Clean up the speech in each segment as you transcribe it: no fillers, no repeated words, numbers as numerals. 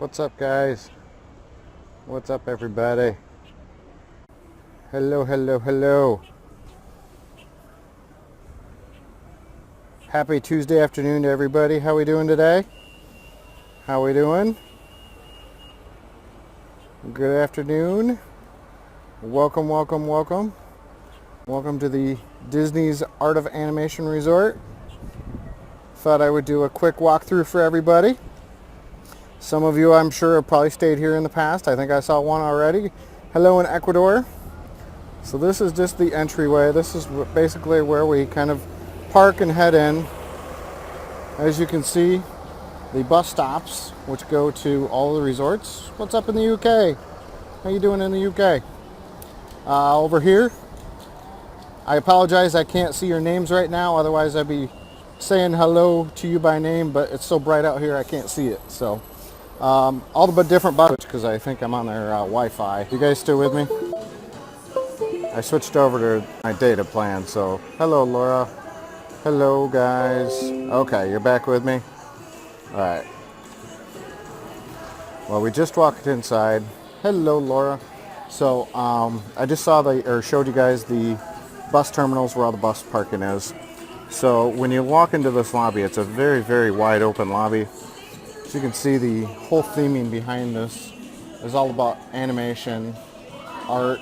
What's up, guys? What's up, everybody? Hello, hello, hello. Happy Tuesday afternoon to everybody. How we doing today? How we doing? Good afternoon. Welcome, welcome, welcome. Welcome to the Disney's Art of Animation Resort. Thought I would do a quick walkthrough for everybody. Some of you, I'm sure, have probably stayed here in the past. I think I saw one already. Hello in Ecuador. So this is just the entryway. This is basically where we kind of park and head in. As you can see, the bus stops, which go to all the resorts. What's up in the UK? How you doing in the UK? Over here, I apologize, I can't see your names right now. Otherwise, I'd be saying hello to you by name, but it's so bright out here I can't see it. So all the different buses, because I think I'm on their Wi-Fi. You guys still with me? I switched over to my data plan, so hello, Laura. Hello, guys. Okay, you're back with me? All right. Well, we just walked inside. Hello, Laura. So I just showed you guys the bus terminals where all the bus parking is. So when you walk into this lobby, it's a very, very wide open lobby. As you can see, the whole theming behind this is all about animation, art,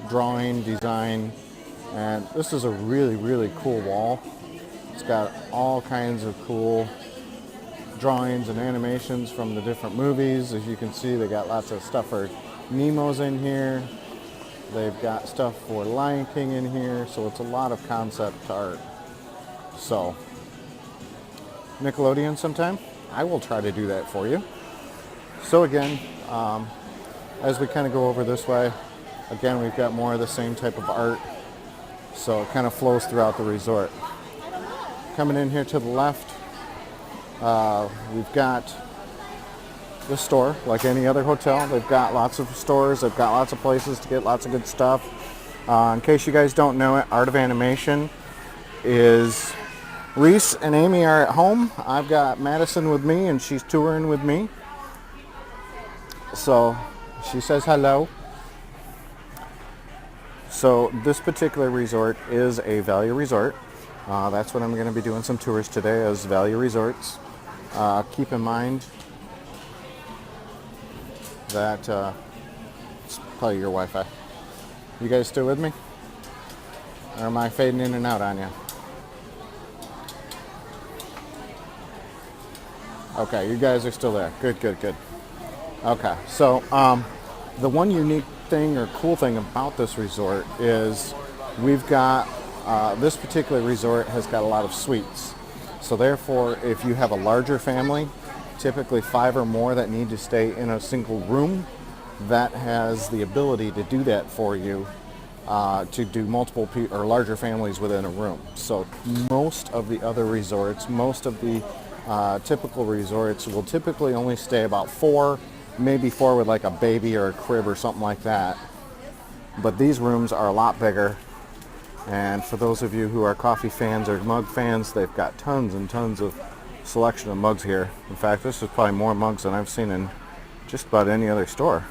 drawing, design, and this is a really, really cool wall. It's got all kinds of cool drawings and animations from the different movies. As you can see, they got lots of stuff for Nemo's in here. They've got stuff for Lion King in here, so it's a lot of concept art. So, Nickelodeon sometime, I will try to do that for you. So again, as we kind of go over this way, again, we've got more of the same type of art, so it kind of flows throughout the resort. Coming in here to the left, we've got the store. Like any other hotel, they've got lots of stores, they've got lots of places to get lots of good stuff. In case you guys don't know it, Art of Animation is Reese and Amy are at home. I've got Madison with me and she's touring with me. So she says hello. So this particular resort is a value resort. That's what I'm going to be doing some tours today, as value resorts. Keep in mind that it's probably your Wi-Fi. You guys still with me? Or am I fading in and out on you? Okay, you guys are still there. Good, good, good. Okay, so the one unique thing or cool thing about this resort is we've got this particular resort has got a lot of suites. So therefore, if you have a larger family, typically 5 or more that need to stay in a single room, that has the ability to do that for you, to do multiple or larger families within a room. So most of the other resorts, most of the typical resorts will typically only stay about 4, maybe 4 with like a baby or a crib or something like that. But these rooms are a lot bigger. And for those of you who are coffee fans or mug fans, they've got tons and tons of selection of mugs here. In fact, this is probably more mugs than I've seen in just about any other store.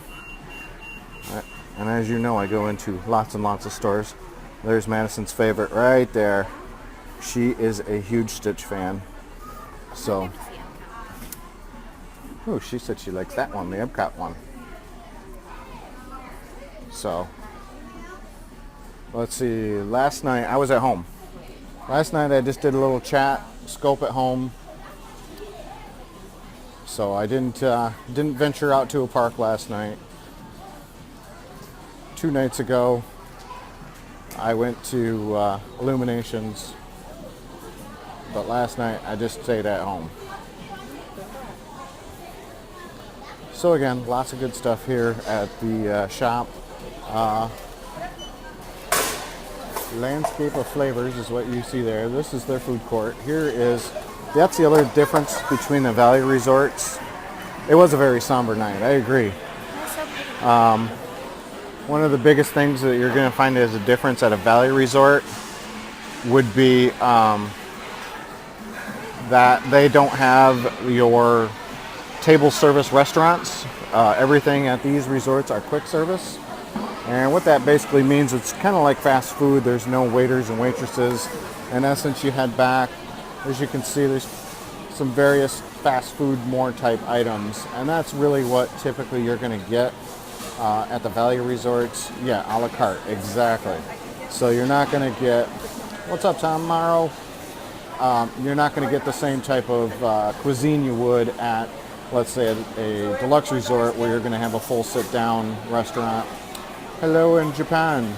And as you know, I go into lots and lots of stores. There's Madison's favorite right there. She is a huge Stitch fan. So, oh, she said she likes that one, the Epcot one. So, let's see, last night I was at home. Last night I just did a little chat, scope at home. So I didn't venture out to a park last night. 2 nights ago, I went to Illuminations. But last night I just stayed at home. So again, lots of good stuff here at the shop. Landscape of Flavors is what you see there. This is their food court. That's the other difference between the value resorts. It was a very somber night, I agree. One of the biggest things that you're going to find as a difference at a value resort would be that they don't have your table service restaurants. Everything at these resorts are quick service. And what that basically means, it's kind of like fast food. There's no waiters and waitresses. In essence, you head back. As you can see, there's some various fast food more type items. And that's really what typically you're going to get at the value resorts. Yeah, a la carte, exactly. So you're not going to get, what's up, Tom Morrow? You're not going to get the same type of cuisine you would at, let's say, a deluxe resort where you're going to have a full sit-down restaurant. Hello in Japan.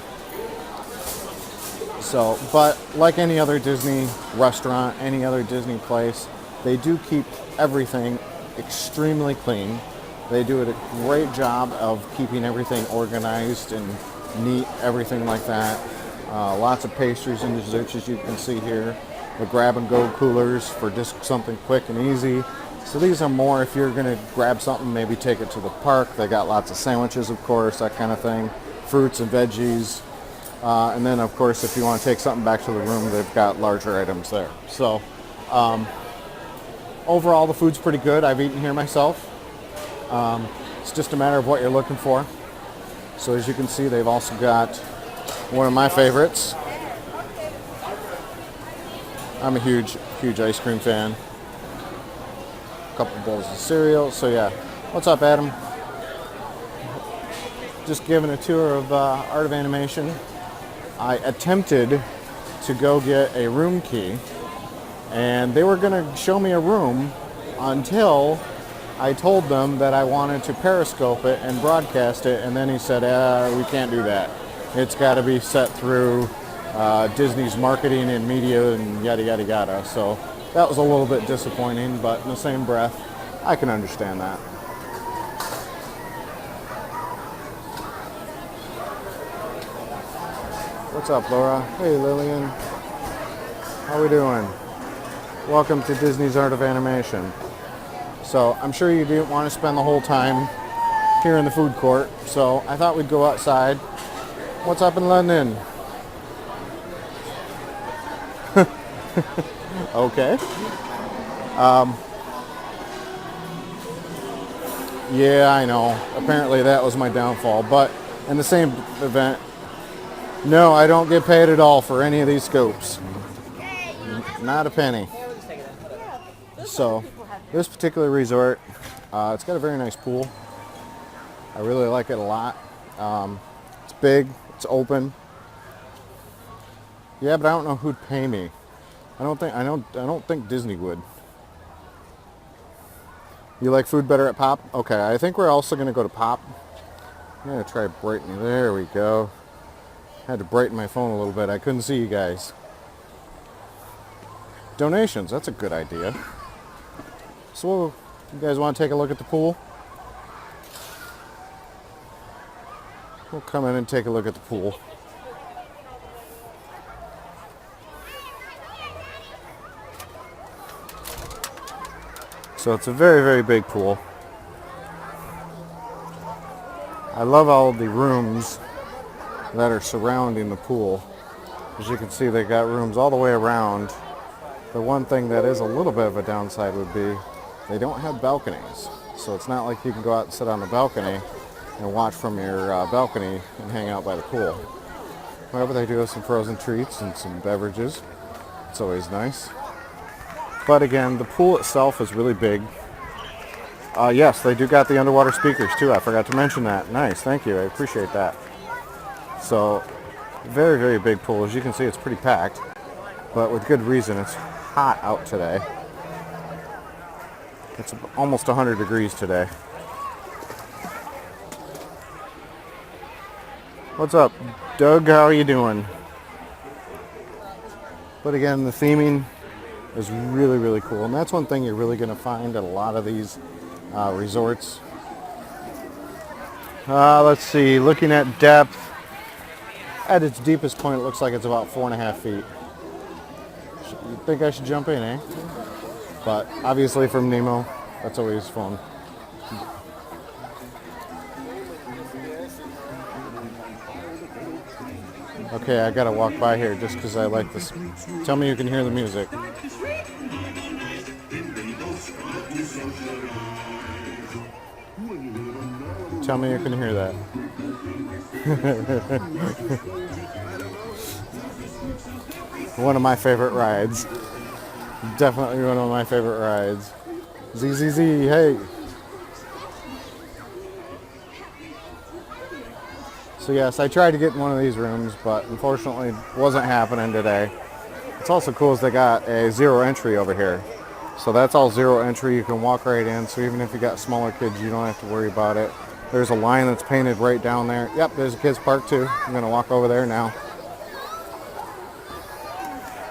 So, but like any other Disney restaurant, any other Disney place, they do keep everything extremely clean. They do a great job of keeping everything organized and neat, everything like that. Lots of pastries and desserts, as you can see here. The grab-and-go coolers for just something quick and easy. So these are more if you're going to grab something, maybe take it to the park. They got lots of sandwiches, of course, that kind of thing. Fruits and veggies. And then, of course, if you want to take something back to the room, they've got larger items there. So overall, the food's pretty good. I've eaten here myself. It's just a matter of what you're looking for. So as you can see, they've also got one of my favorites. I'm a huge ice cream fan. A couple bowls of cereal. So yeah, what's up, Adam? Just giving a tour of Art of Animation. I attempted to go get a room key, and they were going to show me a room until I told them that I wanted to Periscope it and broadcast it, and then he said, we can't do that. It's got to be set through Disney's marketing and media and yada yada yada. So that was a little bit disappointing, but in the same breath, I can understand that. What's up, Laura? Hey, Lillian. How we doing? Welcome to Disney's Art of Animation. So I'm sure you didn't want to spend the whole time here in the food court, so I thought we'd go outside. What's up in London? Okay. Yeah, I know. Apparently that was my downfall, but in the same event, no, I don't get paid at all for any of these scopes. Not a penny. So, this particular resort, it's got a very nice pool. I really like it a lot. It's big, it's open. Yeah, but I don't know who'd pay me. I don't think Disney would. You like food better at Pop? Okay, I think we're also going to go to Pop. I'm going to try brightening. There we go. Had to brighten my phone a little bit. I couldn't see you guys. Donations, that's a good idea. So, you guys want to take a look at the pool? We'll come in and take a look at the pool. So it's a very, very big pool. I love all of the rooms that are surrounding the pool. As you can see, they got rooms all the way around. The one thing that is a little bit of a downside would be they don't have balconies. So it's not like you can go out and sit on the balcony and watch from your balcony and hang out by the pool. However, they do have some frozen treats and some beverages. It's always nice. But again, the pool itself is really big. Yes, they do got the underwater speakers too. I forgot to mention that. Nice, thank you. I appreciate that. So, very, very big pool. As you can see, it's pretty packed, but with good reason. It's hot out today. It's almost 100 degrees today. What's up, Doug? How are you doing? But again, the theming is really, really cool. And that's one thing you're really going to find at a lot of these resorts. Let's see, looking at depth, at its deepest point, it looks like it's about 4.5 feet. You think I should jump in, eh? But obviously from Nemo, that's always fun. Okay, I gotta walk by here just because I like this. Tell me you can hear the music. Tell me you can hear that. One of my favorite rides. Definitely one of my favorite rides. ZZZ, hey. So yes, I tried to get in one of these rooms, but unfortunately wasn't happening today. It's also cool is they got a zero entry over here. So that's all zero entry. You can walk right in. So even if you got smaller kids, you don't have to worry about it. There's a line that's painted right down there. Yep, there's a kids park too. I'm gonna walk over there now.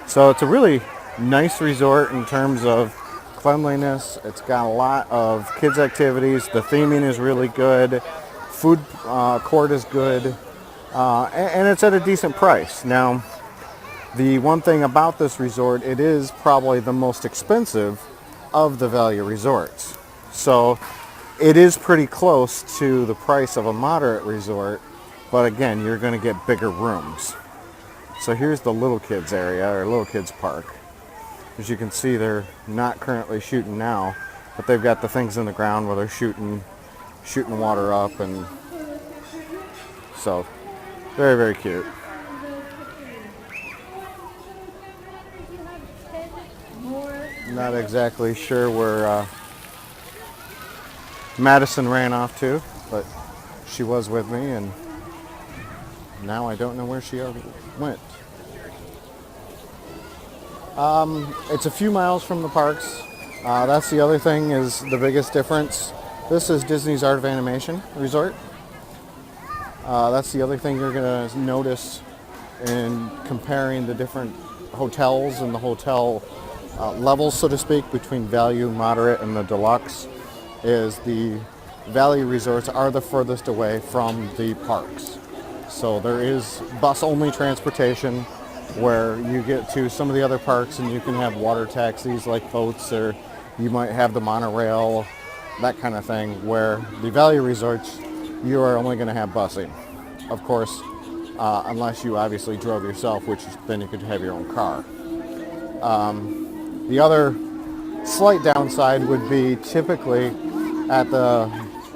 So it's a really nice resort in terms of cleanliness. It's got a lot of kids activities. The theming is really good. Food court is good. And it's at a decent price. Now, the one thing about this resort, it is probably the most expensive of the value resorts. So it is pretty close to the price of a moderate resort, but again, you're going to get bigger rooms. So here's the little kids area, or little kids park. As you can see, they're not currently shooting now, but they've got the things in the ground where they're shooting water up, and so very, very cute. Not exactly sure where Madison ran off to, but she was with me, and now I don't know where she went. It's a few miles from the parks. That's the other thing, is the biggest difference. This is Disney's Art of Animation Resort. That's the other thing you're going to notice in comparing the different hotels and the hotel levels, so to speak, between value, moderate, and the deluxe, is the value resorts are the furthest away from the parks. So there is bus-only transportation where you get to some of the other parks and you can have water taxis like boats, or you might have the monorail, that kind of thing, where the value resorts, you are only going to have busing. Of course, unless you obviously drove yourself, which then you could have your own car. The other slight downside would be typically at the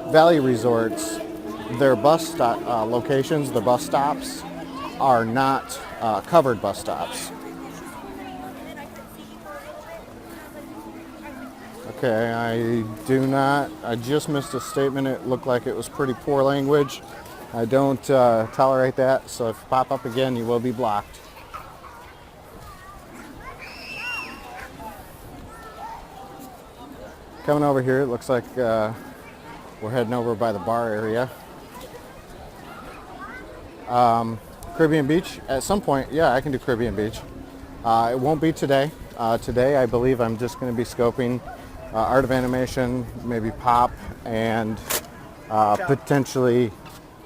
value resorts, their bus stop locations, the bus stops, are not covered bus stops. Okay, I just missed a statement. It looked like it was pretty poor language. I don't tolerate that, so if you pop up again, you will be blocked. Coming over here, it looks like we're heading over by the bar area. Caribbean Beach, at some point, yeah, I can do Caribbean Beach. It won't be today. Today, I believe I'm just going to be scoping Art of Animation, maybe Pop, and potentially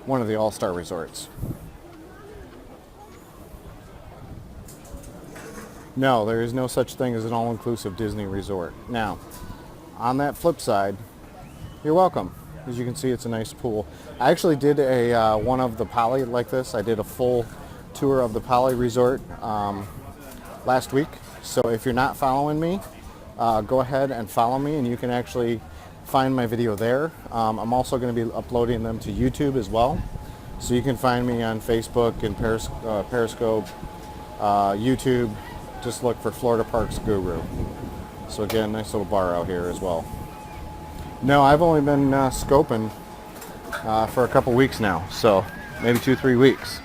one of the All-Star resorts. No, there is no such thing as an all-inclusive Disney resort. Now, on that flip side, you're welcome. As you can see, it's a nice pool. I actually did a one of the Poly like this. I did a full tour of the Poly Resort last week. So if you're not following me, go ahead and follow me, and you can actually find my video there. I'm also going to be uploading them to YouTube as well. So you can find me on Facebook and Periscope, YouTube. Just look for Florida Parks Guru. So again, nice little bar out here as well. No, I've only been scoping for a couple weeks now, so maybe 2-3 weeks.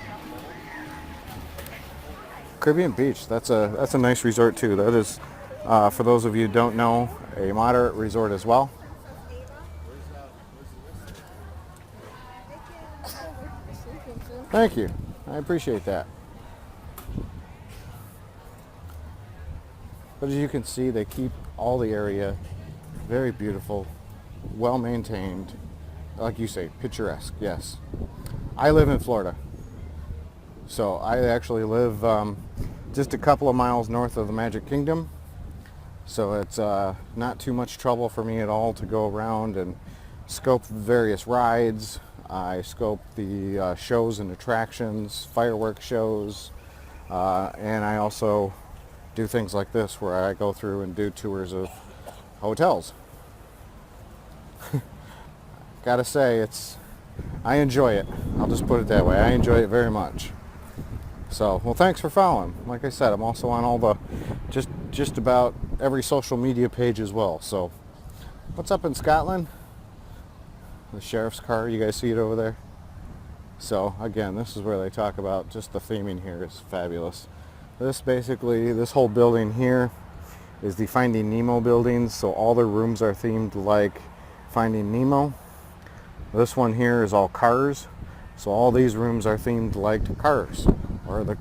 Caribbean Beach, that's a nice resort too. That is, for those of you who don't know, a moderate resort as well. Thank you, I appreciate that. But as you can see, they keep all the area very beautiful, well maintained, like you say, picturesque. Yes, I live in Florida, so I actually live just a couple of miles north of the Magic Kingdom, so it's not too much trouble for me at all to go around and scope various rides. I scope the shows and attractions, fireworks shows, and I also do things like this where I go through and do tours of hotels. Gotta say, it's I enjoy it. I'll just put it that way. I enjoy it very much. So, well, thanks for following. Like I said, I'm also on all the, just about every social media page as well. So, what's up in Scotland? The sheriff's car, you guys see it over there? So, again, this is where they talk about just the theming here is fabulous. This whole building here is the Finding Nemo buildings. So all their rooms are themed like Finding Nemo. This one here is all cars. So all these rooms are themed like cars, or the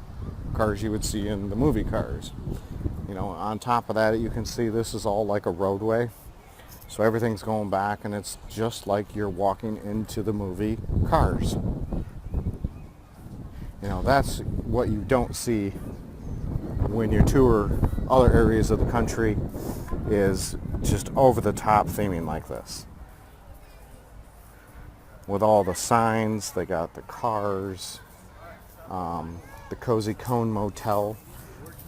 cars you would see in the movie Cars. You know, on top of that, you can see this is all like a roadway. So everything's going back, and it's just like you're walking into the movie Cars. You know, that's what you don't see when you tour other areas of the country, is just over-the-top theming like this. With all the signs, they got the cars, the Cozy Cone Motel.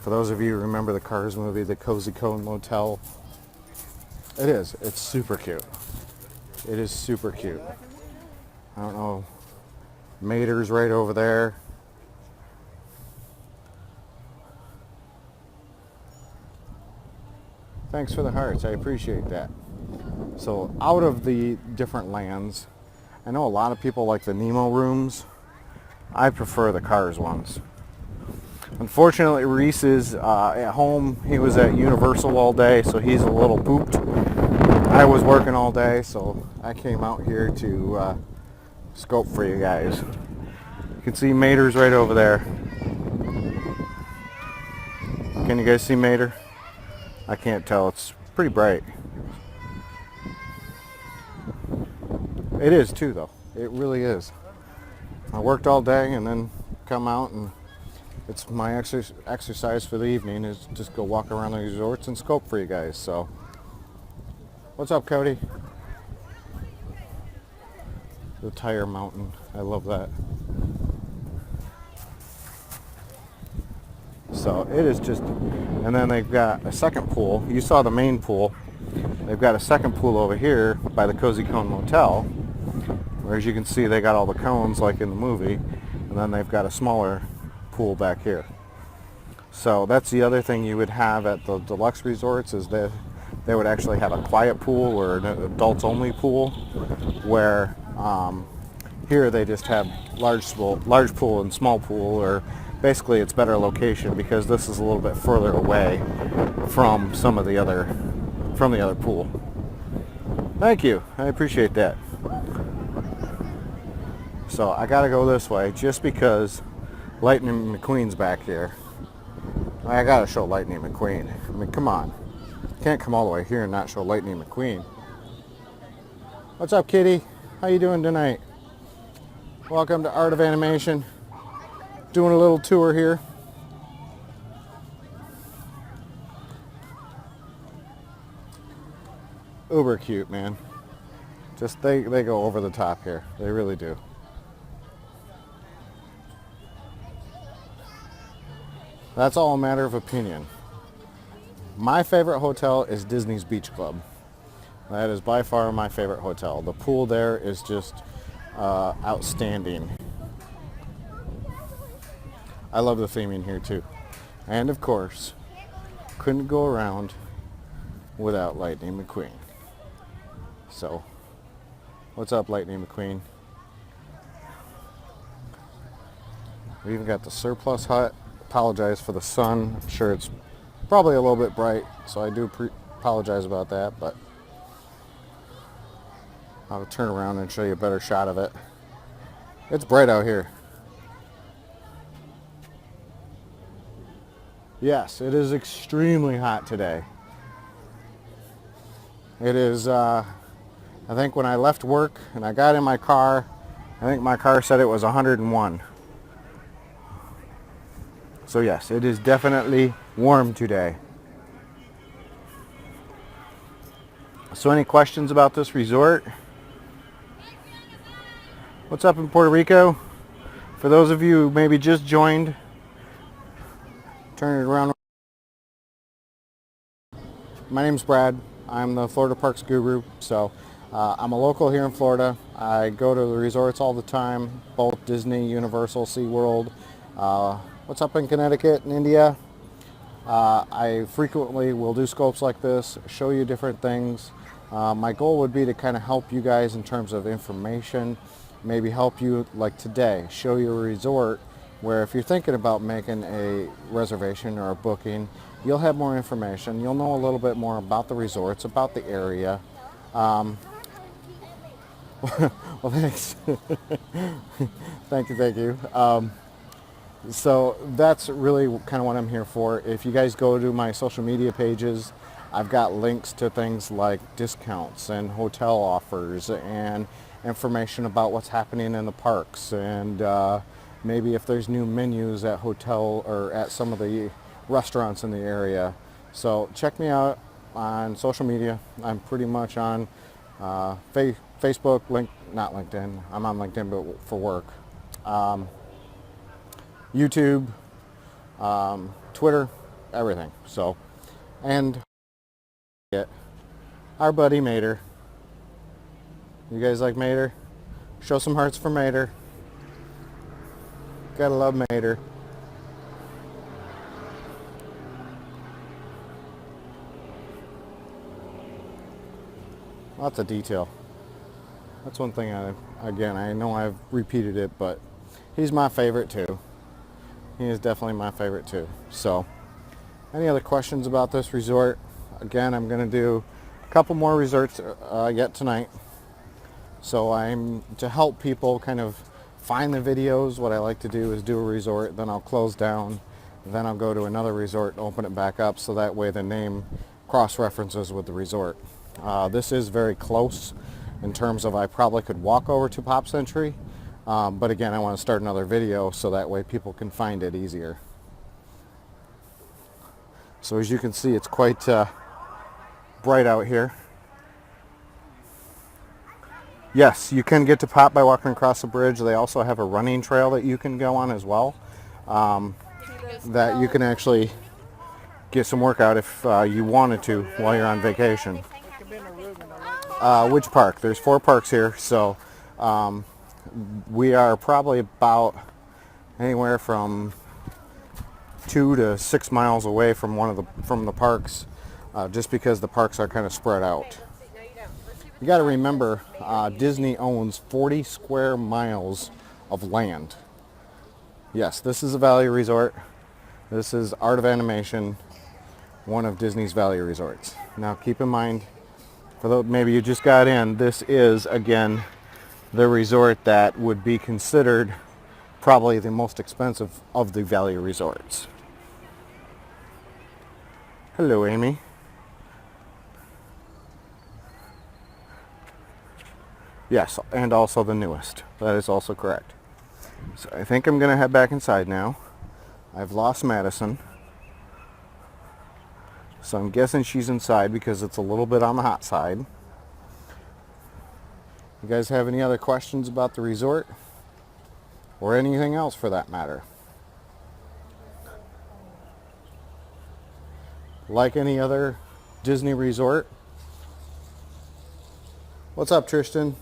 For those of you who remember the Cars movie, the Cozy Cone Motel, it's super cute. It is super cute. I don't know, Mater's right over there. Thanks for the hearts, I appreciate that. So out of the different lands, I know a lot of people like the Nemo rooms. I prefer the Cars ones. Unfortunately, Reese is at home. He was at Universal all day, so he's a little pooped. I was working all day, so I came out here to scope for you guys. You can see Mater's right over there. Can you guys see Mater? I can't tell. It's pretty bright. It is too, though. It really is. I worked all day and then come out, and it's my exercise for the evening is just go walk around the resorts and scope for you guys. So, what's up, Cody? The Tire Mountain. I love that. So it is just, and then they've got a second pool. You saw the main pool. They've got a second pool over here by the Cozy Cone Motel, where as you can see they got all the cones like in the movie, and then they've got a smaller pool back here. So that's the other thing you would have at the deluxe resorts, is that they would actually have a quiet pool or an adults only pool, where here they just have large pool and small pool, or basically it's better location because this is a little bit further away from the other pool. Thank you, I appreciate that. So I gotta go this way just because Lightning McQueen's back here. I gotta show Lightning McQueen. I mean, come on. Can't come all the way here and not show Lightning McQueen. What's up, Kitty? How you doing tonight? Welcome to Art of Animation. Doing a little tour here. Uber cute, man. Just they go over the top here. They really do. That's all a matter of opinion. My favorite hotel is Disney's Beach Club. That is by far my favorite hotel. The pool there is just outstanding. I love the theming here too. And of course, couldn't go around without Lightning McQueen. So, what's up, Lightning McQueen? We even got the surplus hut. Apologize for the sun. I'm sure it's probably a little bit bright, so I do apologize about that, but I'll turn around and show you a better shot of it. It's bright out here. Yes, it is extremely hot today. It is, I think when I left work and I got in my car, I think my car said it was 101. So yes, it is definitely warm today. So any questions about this resort? What's up in Puerto Rico? For those of you who maybe just joined, turn it around. My name's Brad. I'm the Florida Parks Guru. So I'm a local here in Florida. I go to the resorts all the time, both Disney, Universal, SeaWorld. What's up in Connecticut and India? I frequently will do scopes like this, show you different things. My goal would be to kind of help you guys in terms of information, maybe help you like today, show you a resort where if you're thinking about making a reservation or a booking, you'll have more information. You'll know a little bit more about the resorts, about the area. Well, thanks. Thank you. So that's really kind of what I'm here for. If you guys go to my social media pages, I've got links to things like discounts and hotel offers and information about what's happening in the parks and maybe if there's new menus at hotel or at some of the restaurants in the area. So check me out on social media. I'm pretty much on Facebook, not LinkedIn. I'm on LinkedIn but for work. YouTube, Twitter, everything. So, and our buddy Mater. You guys like Mater? Show some hearts for Mater. Gotta love Mater. Lots of detail. That's one thing I know I've repeated it, but he's my favorite too. He is definitely my favorite too. So, any other questions about this resort? Again, I'm going to do a couple more resorts yet tonight. So to help people kind of find the videos, what I like to do is do a resort, then I'll close down, then I'll go to another resort and open it back up so that way the name cross-references with the resort. This is very close in terms of I probably could walk over to Pop Century, but again, I want to start another video so that way people can find it easier. So as you can see, it's quite bright out here. Yes, you can get to Pop by walking across the bridge. They also have a running trail that you can go on as well. That you can actually get some workout if you wanted to while you're on vacation. Which park? There's 4 parks here, so we are probably about anywhere from 2 to 6 miles away from from the parks, just because the parks are kind of spread out. You got to remember, Disney owns 40 square miles of land. Yes, this is a value resort. This is Art of Animation, one of Disney's value resorts. Now keep in mind, for those maybe you just got in, this is again the resort that would be considered probably the most expensive of the value resorts. Hello, Amy. Yes, and also the newest. That is also correct. So I think I'm going to head back inside now. I've lost Madison. So I'm guessing she's inside because it's a little bit on the hot side. You guys have any other questions about the resort? Or anything else for that matter? Like any other Disney resort. What's up, Tristan?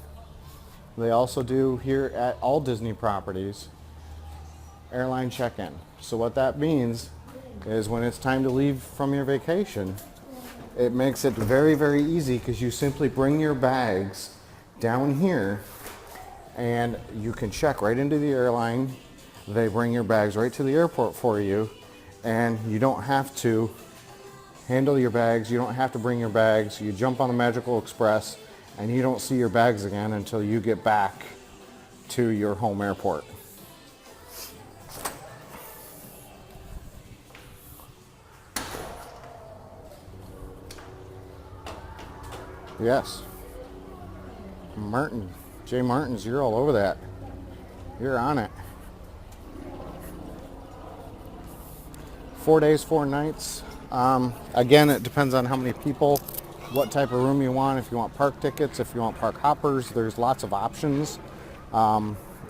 They also do here at all Disney properties airline check-in. So what that means is when it's time to leave from your vacation, it makes it very, very easy because you simply bring your bags down here and you can check right into the airline. They bring your bags right to the airport for you, and you don't have to handle your bags. You don't have to bring your bags. You jump on the Magical Express and you don't see your bags again until you get back to your home airport. Yes. Martin, Jay Martins, you're all over that. You're on it. 4 days, 4 nights. Again, it depends on how many people, what type of room you want. If you want park tickets, if you want park hoppers, there's lots of options.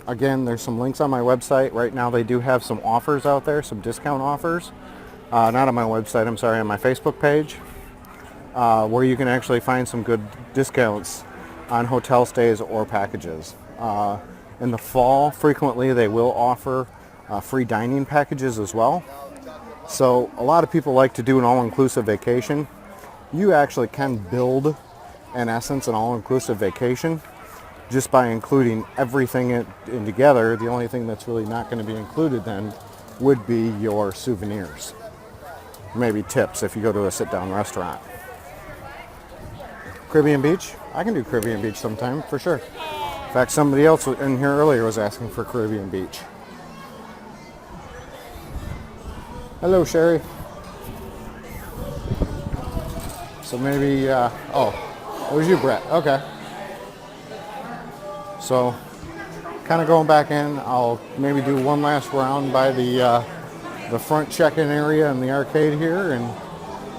Again, there's some links on my website. Right now they do have some offers out there, some discount offers. Not on my website, I'm sorry, on my Facebook page, where you can actually find some good discounts on hotel stays or packages. In the fall, frequently they will offer free dining packages as well. So a lot of people like to do an all-inclusive vacation. You actually can build, in essence, an all-inclusive vacation just by including everything in together. The only thing that's really not going to be included then would be your souvenirs. Maybe tips if you go to a sit-down restaurant. Caribbean Beach? I can do Caribbean Beach sometime, for sure. In fact, somebody else in here earlier was asking for Caribbean Beach. Hello, Sherry. So maybe, oh, it was you, Brett. Okay. So, kind of going back in, I'll maybe do one last round by the front check-in area and the arcade here, and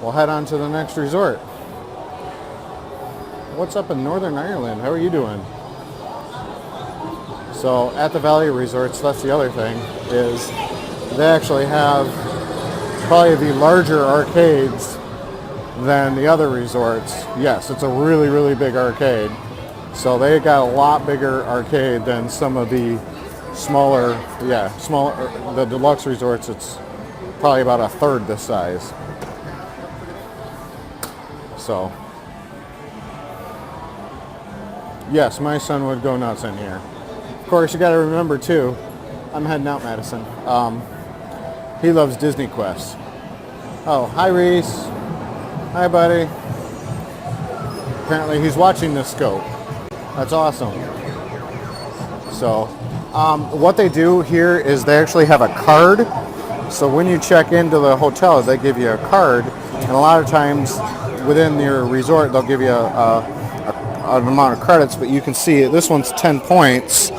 we'll head on to the next resort. What's up in Northern Ireland? How are you doing? So at the Value Resorts, that's the other thing, is they actually have probably the larger arcades than the other resorts. Yes, it's a really, really big arcade. So they got a lot bigger arcade than some of the smaller, the deluxe resorts. It's probably about a third the size. So, yes, my son would go nuts in here. Of course, you got to remember too, I'm heading out, Madison. He loves Disney Quest. Oh, hi Reese. Hi, buddy. Apparently he's watching the scope. That's awesome. So, what they do here is they actually have a card. So when you check into the hotel, they give you a card, and a lot of times within your resort, they'll give you an amount of credits. But you can see this one's 10 points,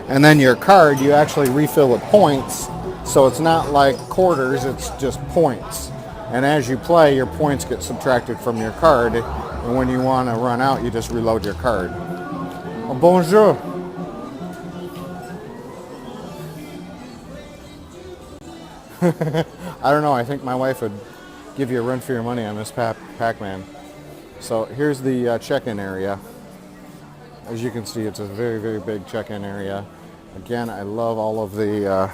and then your card you actually refill with points. So it's not like quarters; it's just points. And as you play, your points get subtracted from your card, and when you want to run out, you just reload your card. Oh, bonjour. I don't know. I think my wife would give you a run for your money on this Pac-Man. So here's the check-in area. As you can see, it's a very, very big check-in area. Again, I love all of the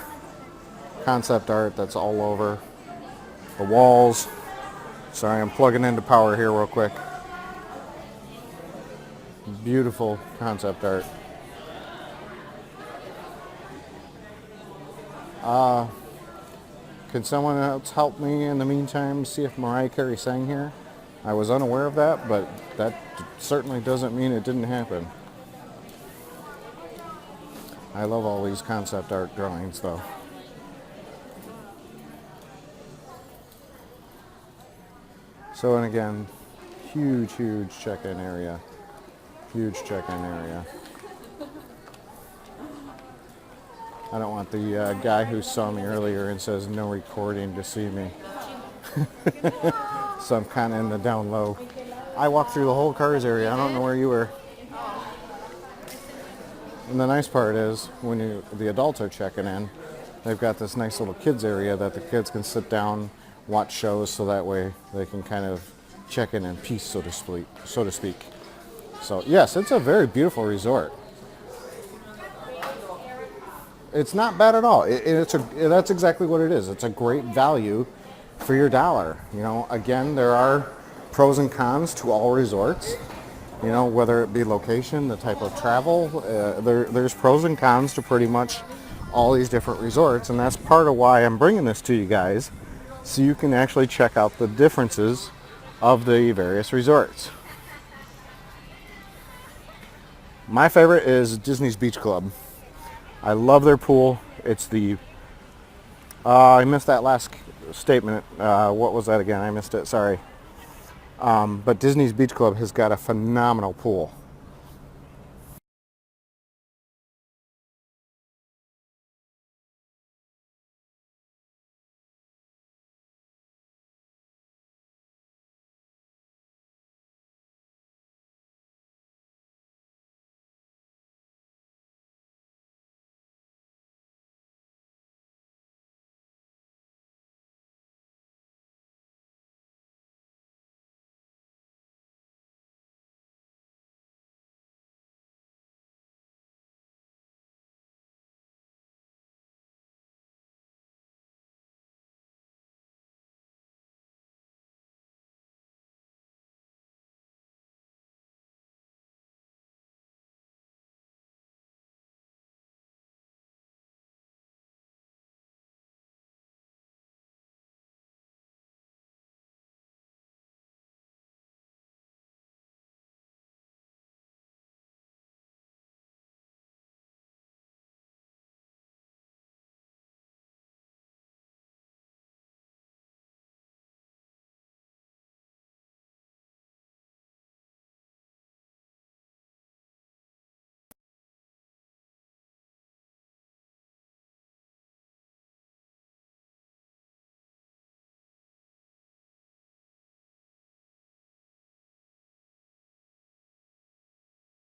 concept art that's all over the walls. Sorry, I'm plugging into power here real quick. Beautiful concept art. Can someone else help me in the meantime see if Mariah Carey sang here? I was unaware of that, but that certainly doesn't mean it didn't happen. I love all these concept art drawings though. So, and again, huge check-in area. Huge check-in area. I don't want the guy who saw me earlier and says no recording to see me. So I'm kind of in the down low. I walked through the whole cars area. I don't know where you were. And the nice part is when the adults are checking in, they've got this nice little kids area that the kids can sit down, watch shows, so that way they can kind of check in peace, so to speak. So yes, it's a very beautiful resort. It's not bad at all. That's exactly what it is. It's a great value for your dollar. You know, again, there are pros and cons to all resorts. You know, whether it be location, the type of travel, there's pros and cons to pretty much all these different resorts, and that's part of why I'm bringing this to you guys, so you can actually check out the differences of the various resorts. My favorite is Disney's Beach Club. I love their pool. It's the, I missed that last statement. What was that again? I missed it, sorry. But Disney's Beach Club has got a phenomenal pool.